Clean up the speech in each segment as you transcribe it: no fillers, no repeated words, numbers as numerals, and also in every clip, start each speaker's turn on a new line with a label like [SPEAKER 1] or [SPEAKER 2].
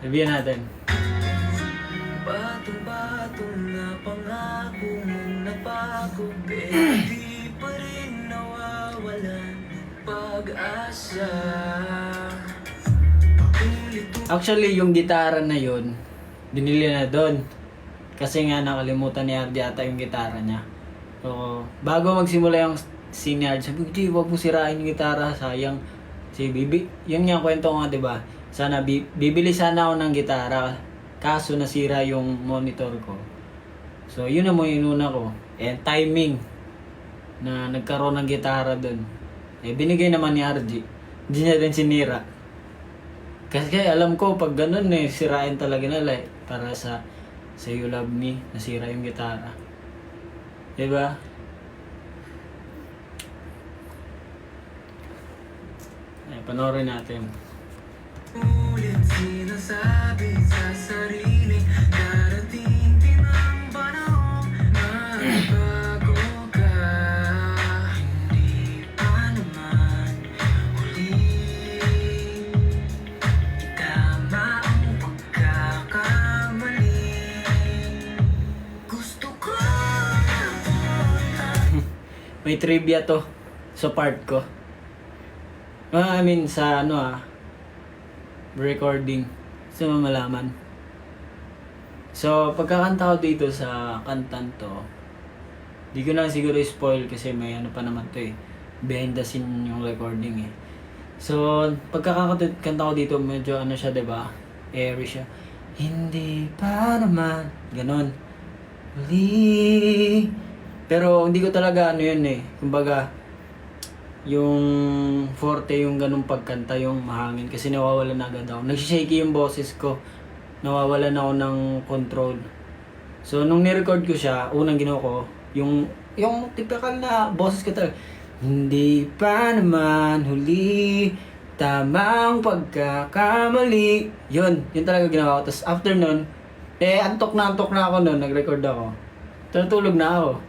[SPEAKER 1] Sabihan natin.
[SPEAKER 2] Batong-batong na pangako mong nabago, pero di pa rin nawawalan pag-asa.
[SPEAKER 1] Actually, yung gitara na yun, binili na doon. Kasi nga nakalimutan ni RJ ata yung gitara niya. So, bago magsimula yung scene ni RJ, sabi ko, "Di, wag mo sirain yung gitara, sayang." Si Bibi, yun nga kwento ko nga, diba? Sana, bibili sana ako ng gitara, kaso nasira yung monitor ko. So, yun na mo inuna ko. And timing na nagkaroon ng gitara doon. Eh, binigay naman ni RJ. Hindi niya din sinira. Kasi alam ko, pag ganun eh, sirain talaga nila eh. Para sa You Love Me, nasira yung gitara. Diba? Ay, panoorin natin.
[SPEAKER 2] Ulit sinasabi sa sarili, darating din ang panahon na bago ka. Hindi pa naman huli, tama ang pagkakamali. Gusto ko
[SPEAKER 1] May trivia to sa part ko. I mean, sa recording. Gusto mo malaman. So, pagkakanta ko dito sa kantan to, di ko na siguro spoil kasi may pa naman to eh. Behind the scene yung recording eh. So, pagkakanta ko dito, medyo siya, diba? Airy siya. Hindi pa naman. Ganon. Huli. Pero hindi ko talaga yun eh. Kumbaga, yung forte, yung ganung pagkanta, yung mahangin. Kasi nawawalan na agad ako. Nagsishaky yung boses ko. Nawawalan ako ng control. So, nung nirecord ko siya, unang ginawa ko, yung typical na boses ko talaga. Hindi pa naman huli, tamang pagkakamali. Yun talaga ginawa ko. Tapos after nun, antok na ako nun, nag-record ako. Tutulog na ako.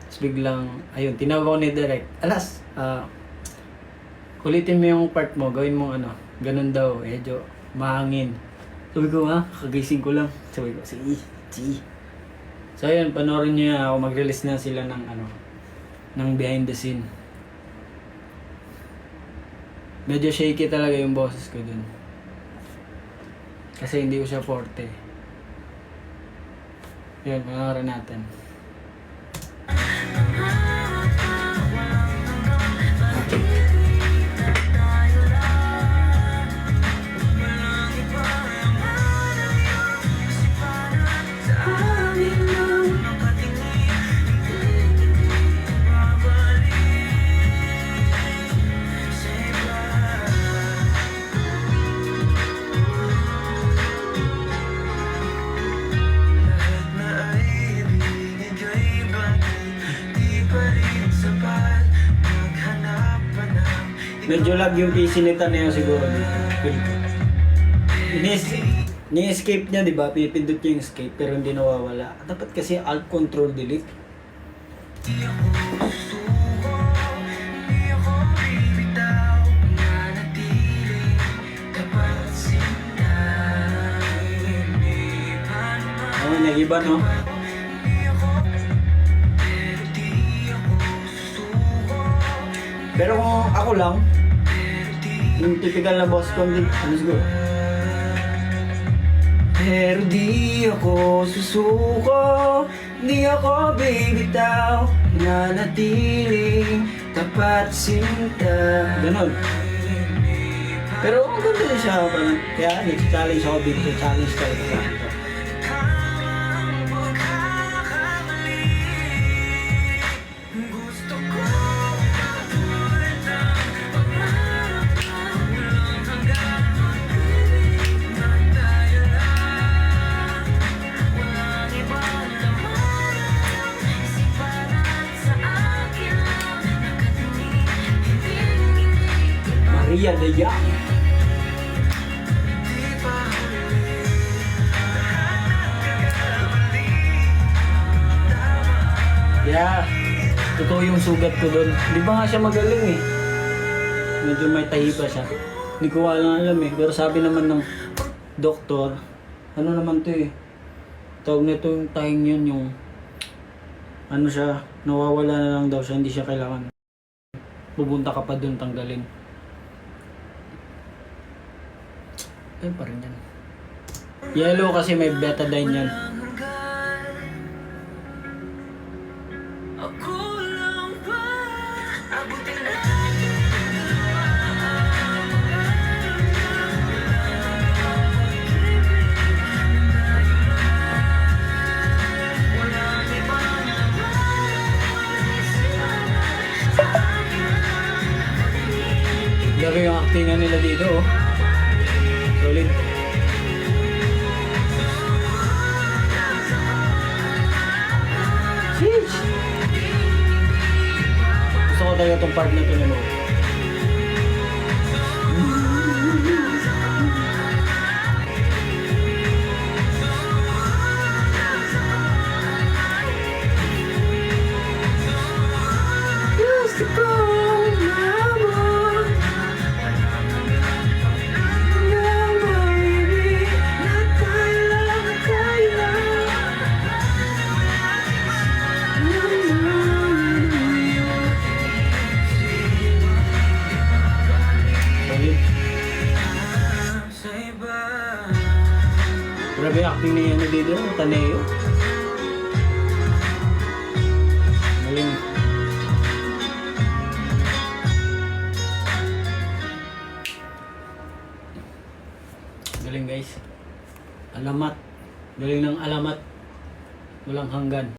[SPEAKER 1] Tapos biglang, ayun, tinawag ako ni Direk. Alas, ulitin mo yung part mo, gawin mo ganun daw, medyo mahangin. Sabi ko kagising ko lang. Sabi ko, sige. So ayun, panoorin niyo ako, mag-release na sila ng behind the scene. Medyo shaky talaga yung boses ko dun. Kasi hindi ko siya forte. Yun, panoorin natin. Medyo lag yung PC nito na yun siguro. Ni-escape niya, di ba? Pipindot niya yung escape pero hindi nawawala. Dapat kasi alt control delete. Oh, nag-iba no? Pero kung ako lang, yung typical na boss ko, siguro. Pero di ako susuko, di ako bibitaw, nanatiling tapat sinta. Ganon. Pero ang ganda din siya, kaya nag-challenge ako dito, challenge talaga sa ito. Maria de Young. Yeah, totoo yung sugat ko doon. Di ba nga siya magaling eh. Medyo may tahi pa siya. Hindi ko alam eh. Pero sabi naman ng doktor, ano naman to eh, tawag na yung tahing yun, yung ano siya, nawawala na lang daw siya, hindi siya kailangan pupunta ka pa dun tanggalin. Ayun pa rin yan. Yellow kasi may betadine yan.
[SPEAKER 2] walang hanggan. Ako lang ba? Abutin natin ang walang iba na
[SPEAKER 1] Grabe yung actingan nila dito oh. Solid. Sheesh! Gusto ko talaga itong part na ito mo.
[SPEAKER 2] Gusto ko umabot na maibig na kailangan
[SPEAKER 1] Solid.
[SPEAKER 2] sa iba.
[SPEAKER 1] Grabe yung acting ni ano dito, Taneo. Galing. Galing guys. Alamat. Galing ng alamat. Walang hanggan.